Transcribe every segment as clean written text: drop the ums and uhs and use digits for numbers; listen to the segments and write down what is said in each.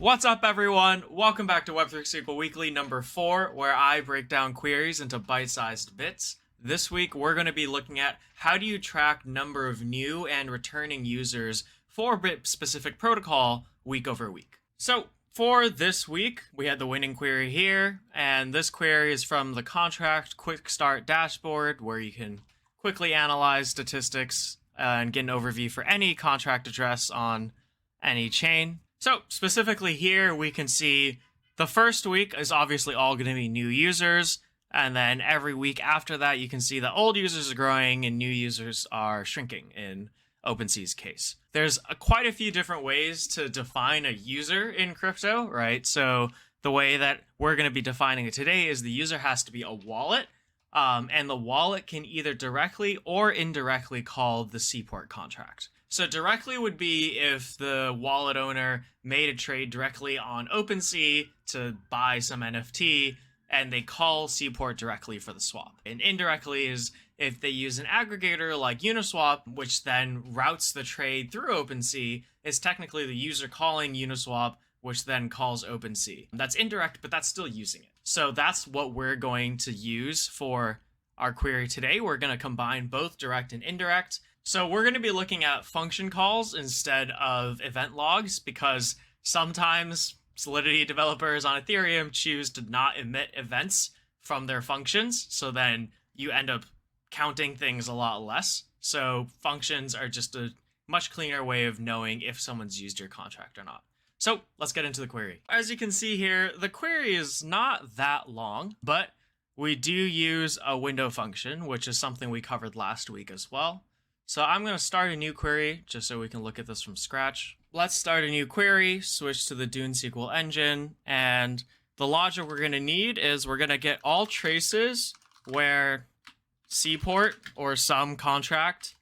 What's up, everyone? Welcome back to Web3 SQL Weekly number 4, where I break down queries into bite-sized bits. This week, we're going to be looking at how do you track number of new and returning users for a specific protocol week over week. So for this week, we had the winning query here, and this query is from the contract quick start dashboard, where you can quickly analyze statistics and get an overview for any contract address on any chain. So specifically here, we can see the first week is obviously all going to be new users. And then every week after that, you can see the old users are growing and new users are shrinking in OpenSea's case. There's quite a few different ways to define a user in crypto, right? So the way that we're going to be defining it today is the user has to be a wallet. And the wallet can either directly or indirectly call the Seaport contract. So directly would be if the wallet owner made a trade directly on OpenSea to buy some NFT and they call Seaport directly for the swap. And indirectly is if they use an aggregator like Uniswap, which then routes the trade through OpenSea, is technically the user calling Uniswap, which then calls OpenSea. That's indirect, but that's still using it. So that's what we're going to use for our query today. We're going to combine both direct and indirect. So we're going to be looking at function calls instead of event logs because sometimes Solidity developers on Ethereum choose to not emit events from their functions. So then you end up counting things a lot less. So functions are just a much cleaner way of knowing if someone's used your contract or not. So let's get into the query. As you can see here, the query is not that long, but we do use a window function, which is something we covered last week as well. So I'm going to start a new query just so we can look at this from scratch. Let's start a new query, switch to the Dune SQL engine, and the logic we're going to need is we're going to get all traces where Seaport or some contract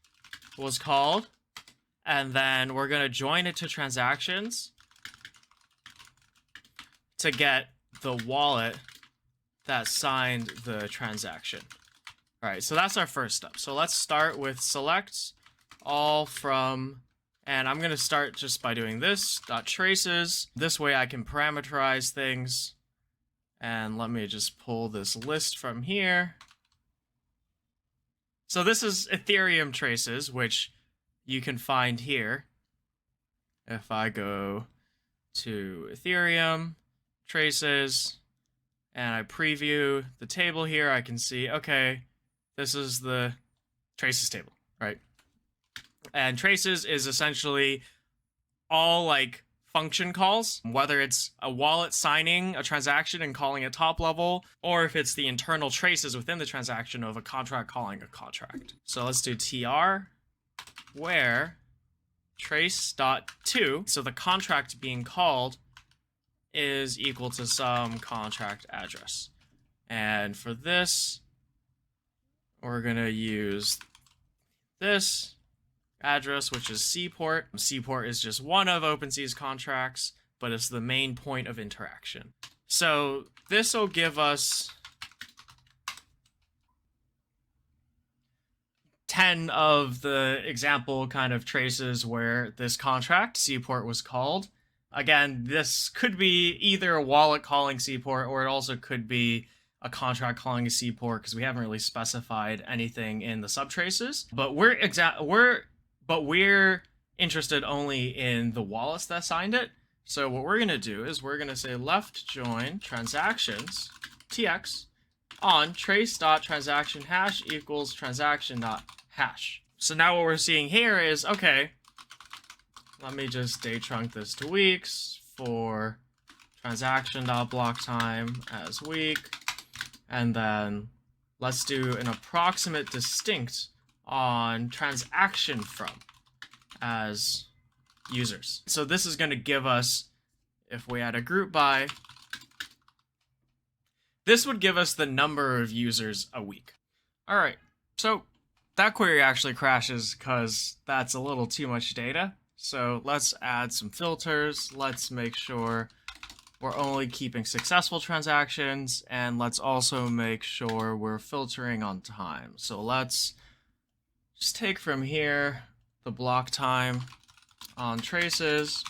was called, and then we're going to join it to transactions to get the wallet that signed the transaction. All right, so that's our first step. So let's start with select all from, and I'm going to start just by doing this, .traces. This way I can parameterize things. And let me just pull this list from here. So this is Ethereum traces, which you can find here. If I go to Ethereum traces and I preview the table here, I can see, okay, this is the traces table, right? And traces is essentially all like function calls, whether it's a wallet signing a transaction and calling it top level, or if it's the internal traces within the transaction of a contract calling a contract. So let's do tr where trace.to, so the contract being called is equal to some contract address. And for this, we're going to use this address, which is Seaport. Seaport is just one of OpenSea's contracts, but it's the main point of interaction. So this will give us 10 of the example kind of traces where this contract, Seaport, was called. Again, this could be either a wallet calling Seaport, or it also could be a contract calling a Seaport, because we haven't really specified anything in the subtraces. But we're interested only in the wallets that signed it. So what we're gonna do is we're gonna say left join transactions tx on trace.transaction hash equals transaction.hash. So now what we're seeing here is, okay, let me just date trunk this to weeks for transaction.blocktime as week. And then let's do an approximate distinct on transaction from as users. So this is going to give us, if we add a group by, this would give us the number of users a week. All right, so that query actually crashes because that's a little too much data. So let's add some filters. Let's make sure we're only keeping successful transactions, and let's also make sure we're filtering on time. So let's just take from here the block time on traces,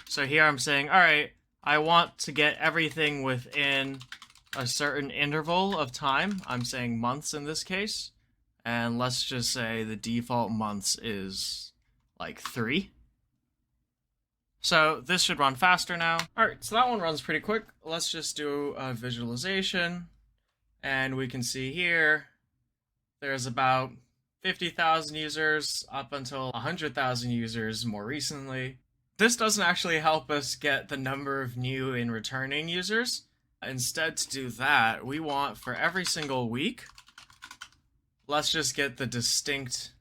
So here I'm saying, all right, I want to get everything within a certain interval of time. I'm saying months in this case. And let's just say the default months is like 3. So this should run faster now. All right, so that one runs pretty quick. Let's just do a visualization. And we can see here, there's about 50,000 users up until 100,000 users more recently. This doesn't actually help us get the number of new and returning users. Instead, to do that, we want for every single week, let's just get the distinct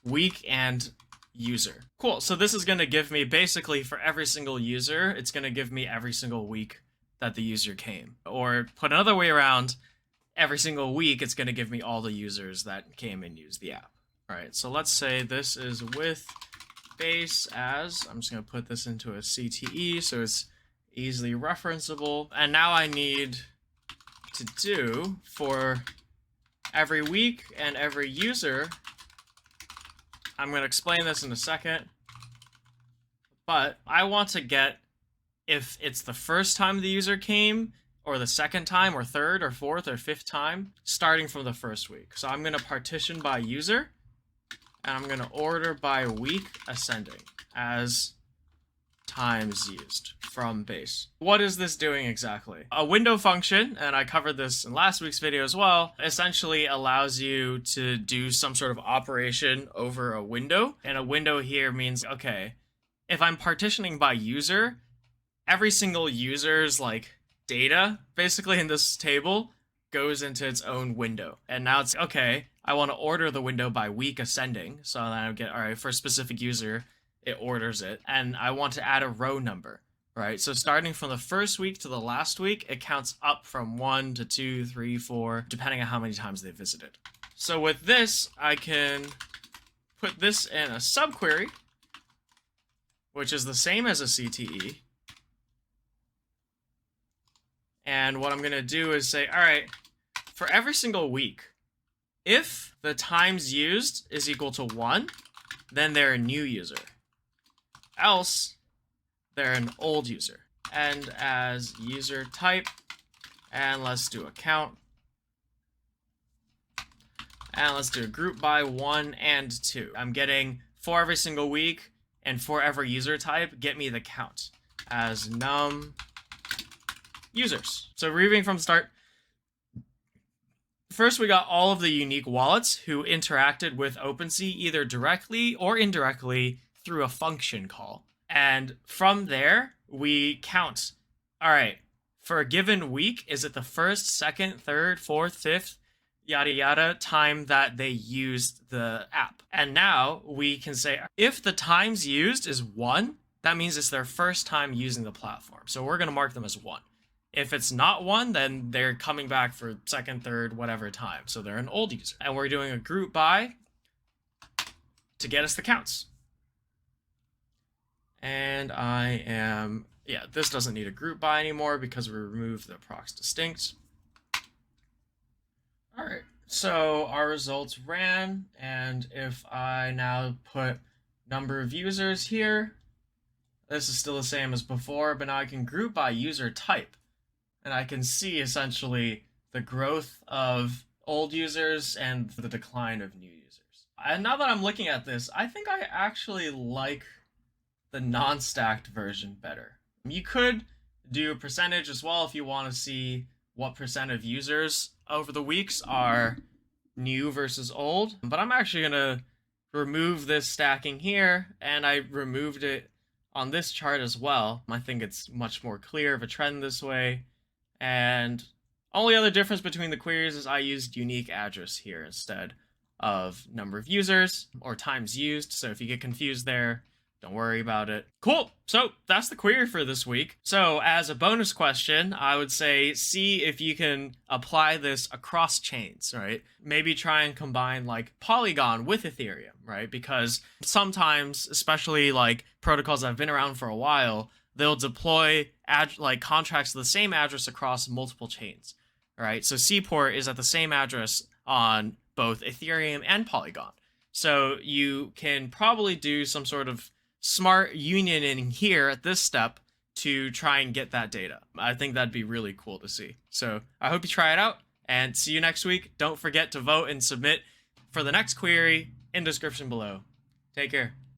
week and user. Cool, so this is gonna give me basically for every single user, it's gonna give me every single week that the user came. Or put another way around, every single week, it's gonna give me all the users that came and used the app. All right, so let's say this is with base as, I'm just gonna put this into a CTE so it's easily referenceable. And now I need to do for every week and every user, I'm going to explain this in a second, but I want to get if it's the first time the user came, or the second time, or third, or fourth, or fifth time, starting from the first week. So I'm going to partition by user, and I'm going to order by week ascending as times used from base. What is this doing exactly? A window function, and I covered this in last week's video as well, essentially allows you to do some sort of operation over a window. And a window here means, okay, if I'm partitioning by user, every single user's like data basically in this table goes into its own window. And now it's, okay, I want to order the window by week ascending. So then I get, all right, for a specific user, it orders it, and I want to add a row number, right? So starting from the first week to the last week, it counts up from 1 to 2, 3, 4, depending on how many times they visited. So with this, I can put this in a subquery, which is the same as a CTE. And what I'm going to do is say, all right, for every single week, if the times used is equal to 1, then they're a new user. Else, they're an old user. And as user type, and let's do a count. And let's do a group by 1 and 2. I'm getting for every single week and for every user type, get me the count as num users. So reading from start, first we got all of the unique wallets who interacted with OpenSea either directly or indirectly through a function call. And from there, we count, all right, for a given week, is it the first, second, third, fourth, fifth, yada yada time that they used the app? And now we can say, if the times used is 1, that means it's their first time using the platform. So we're going to mark them as 1. If it's not 1, then they're coming back for second, third, whatever time. So they're an old user. And we're doing a group by to get us the counts. And I am, yeah, this doesn't need a group by anymore because we removed the prox distinct. All right, so our results ran, and if I now put number of users here, this is still the same as before, but now I can group by user type, and I can see essentially the growth of old users and the decline of new users. And now that I'm looking at this, I think I actually like the non-stacked version better. You could do a percentage as well if you want to see what percent of users over the weeks are new versus old. But I'm actually going to remove this stacking here, and I removed it on this chart as well. I think it's much more clear of a trend this way. And only other difference between the queries is I used unique address here instead of number of users or times used. So if you get confused there, don't worry about it. Cool. So that's the query for this week. So as a bonus question, I would say see if you can apply this across chains, right? Maybe try and combine like Polygon with Ethereum, right? Because sometimes, especially like protocols that have been around for a while, they'll deploy like contracts to the same address across multiple chains, right? So Seaport is at the same address on both Ethereum and Polygon. So you can probably do some sort of smart unioning here at this step to try and get that data. I think that'd be really cool to see. So I hope you try it out and see you next week. Don't forget to vote and submit for the next query in description below. Take care.